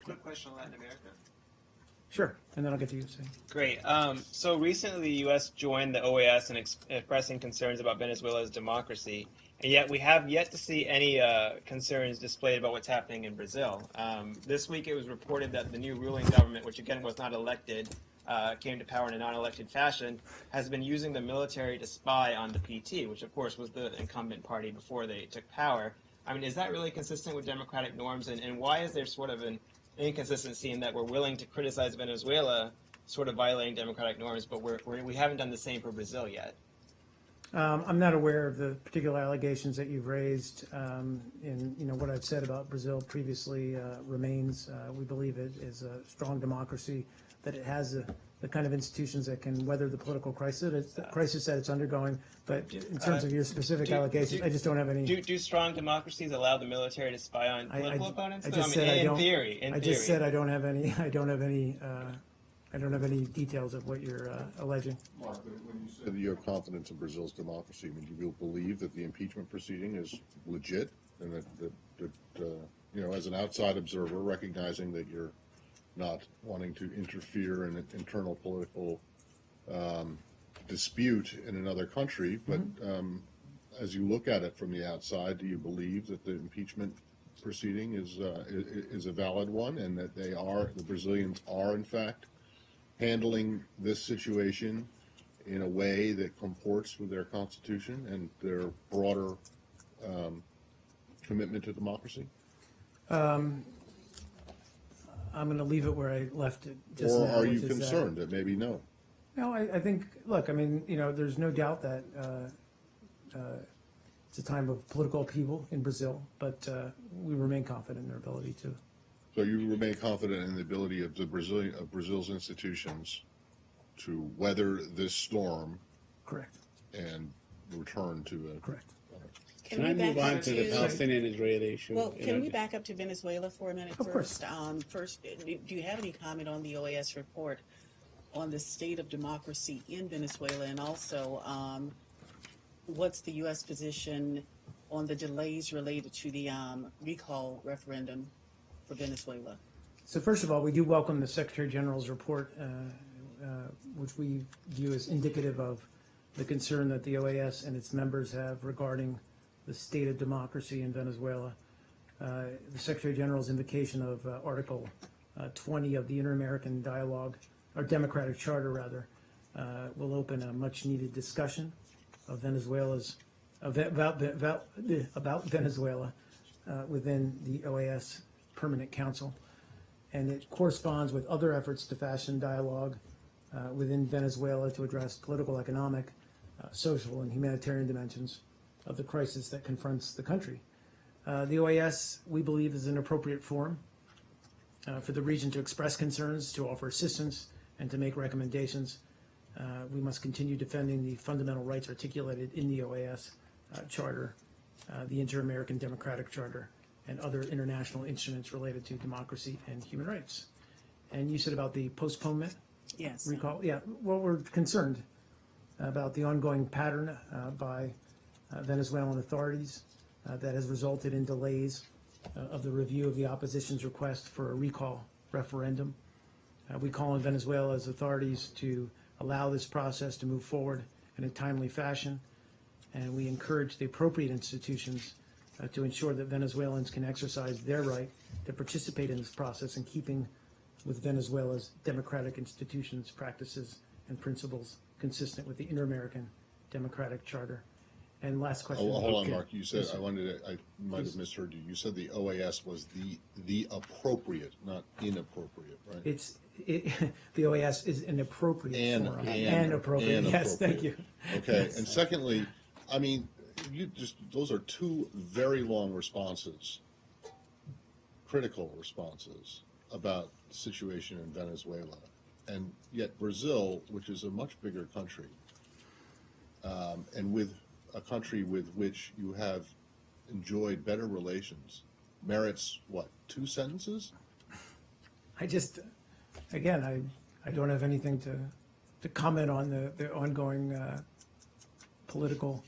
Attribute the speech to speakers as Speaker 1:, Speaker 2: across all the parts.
Speaker 1: quick question on Latin America.
Speaker 2: Sure, and then I'll get to you.
Speaker 1: Great. So recently the U.S. joined the OAS in expressing concerns about Venezuela's democracy, and yet we have yet to see any concerns displayed about what's happening in Brazil. This week it was reported that the new ruling government, which again was not elected, came to power in a non-elected fashion, has been using the military to spy on the PT, which of course was the incumbent party before they took power. I mean, is that really consistent with democratic norms, and why is there sort of an inconsistency in that we're willing to criticize Venezuela sort of violating democratic norms, but we haven't done the same for Brazil yet?
Speaker 2: I'm not aware of the particular allegations that you've raised. And what I've said about Brazil previously remains. We believe it is a strong democracy, that it has the kind of institutions that can weather the political crisis that it's undergoing. But in terms of your specific allegations, I just don't have any.
Speaker 1: Do strong democracies allow the military to spy on political opponents?
Speaker 2: I just said I don't.
Speaker 1: In theory.
Speaker 2: I just said I don't have any. I don't have any details of what you're alleging.
Speaker 3: Mark, when you said that you have confidence in Brazil's democracy, I mean, do you believe that the impeachment proceeding is legit, and that as an outside observer, recognizing that you're not wanting to interfere in an internal political dispute in another country, but as you look at it from the outside, do you believe that the impeachment proceeding is a valid one, and that the Brazilians are in fact handling this situation in a way that comports with their constitution and their broader commitment to democracy?
Speaker 2: I'm going to leave it where I left it just
Speaker 3: now. Or are you
Speaker 2: which is
Speaker 3: concerned that maybe no?
Speaker 2: No, I think, look, I mean, there's no doubt that it's a time of political upheaval in Brazil, but we remain confident in their ability to.
Speaker 3: So you remain confident in the ability of Brazil's institutions to weather this storm.
Speaker 2: Correct.
Speaker 3: And return to a.
Speaker 2: Correct.
Speaker 4: Can I move on to the Palestinian-Israeli issue?
Speaker 5: Well, can we back up to Venezuela for a minute
Speaker 2: of
Speaker 5: first?
Speaker 2: Course.
Speaker 5: First, do you have any comment on the OAS report on the state of democracy in Venezuela, and also what's the U.S. position on the delays related to the recall referendum for Venezuela?
Speaker 2: So first of all, we do welcome the Secretary General's report, which we view as indicative of the concern that the OAS and its members have regarding the state of democracy in Venezuela. The Secretary General's invocation of Article 20 of the Inter-American Dialogue, or Democratic Charter rather, will open a much-needed discussion of about Venezuela within the OAS Permanent Council, and it corresponds with other efforts to fashion dialogue within Venezuela to address political, economic, social, and humanitarian dimensions of the crisis that confronts the country. The OAS, we believe, is an appropriate forum for the region to express concerns, to offer assistance, and to make recommendations. We must continue defending the fundamental rights articulated in the OAS Charter, the Inter-American Democratic Charter, and other international instruments related to democracy and human rights. And you said about the postponement?
Speaker 5: Yes.
Speaker 2: Recall? Yeah, well, we're concerned about the ongoing pattern by Venezuelan authorities that has resulted in delays of the review of the opposition's request for a recall referendum. We call on Venezuela's authorities to allow this process to move forward in a timely fashion, and we encourage the appropriate institutions to ensure that Venezuelans can exercise their right to participate in this process in keeping with Venezuela's democratic institutions, practices, and principles consistent with the Inter-American Democratic Charter. And last question.
Speaker 3: Oh, hold on, Mark. You said, I might have misheard you. You said the OAS was the appropriate, not inappropriate, right?
Speaker 2: The OAS is an appropriate forum. And appropriate. Yes, thank you.
Speaker 3: Okay.
Speaker 2: Yes.
Speaker 3: And secondly, I mean, those are two very long responses, critical responses about the situation in Venezuela. And yet Brazil, which is a much bigger country, and with a country with which you have enjoyed better relations, merits what, 2 sentences?
Speaker 2: I don't have anything to comment on the ongoing political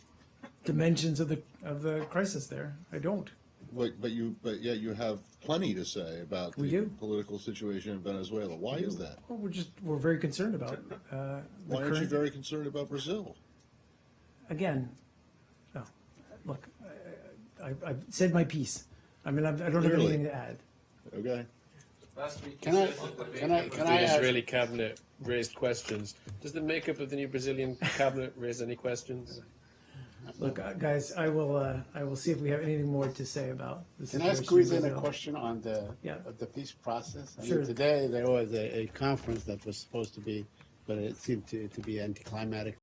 Speaker 2: dimensions of the crisis there. I don't.
Speaker 3: But yet you have plenty to say about
Speaker 2: We
Speaker 3: the
Speaker 2: do.
Speaker 3: political situation in Venezuela. Why is that?
Speaker 2: Well, we're very concerned about the
Speaker 3: Why aren't you
Speaker 2: current.
Speaker 3: very concerned about Brazil?
Speaker 2: Again, no, look, I've said my piece. I mean, I don't have
Speaker 3: Clearly.
Speaker 2: anything to add.
Speaker 3: Okay.
Speaker 6: Last week,
Speaker 4: Can I
Speaker 6: the
Speaker 4: add?
Speaker 6: Israeli cabinet raised questions. Does the makeup of the new Brazilian cabinet raise any questions?
Speaker 2: Look, guys, I will see if we have anything more to say about the
Speaker 4: Can
Speaker 2: situation.
Speaker 4: I squeeze in a
Speaker 2: Brazil.
Speaker 4: question on
Speaker 2: Yeah.
Speaker 4: the peace process? I
Speaker 2: Sure.
Speaker 4: mean, today there was a conference that was supposed to be, but it seemed to be anticlimactic.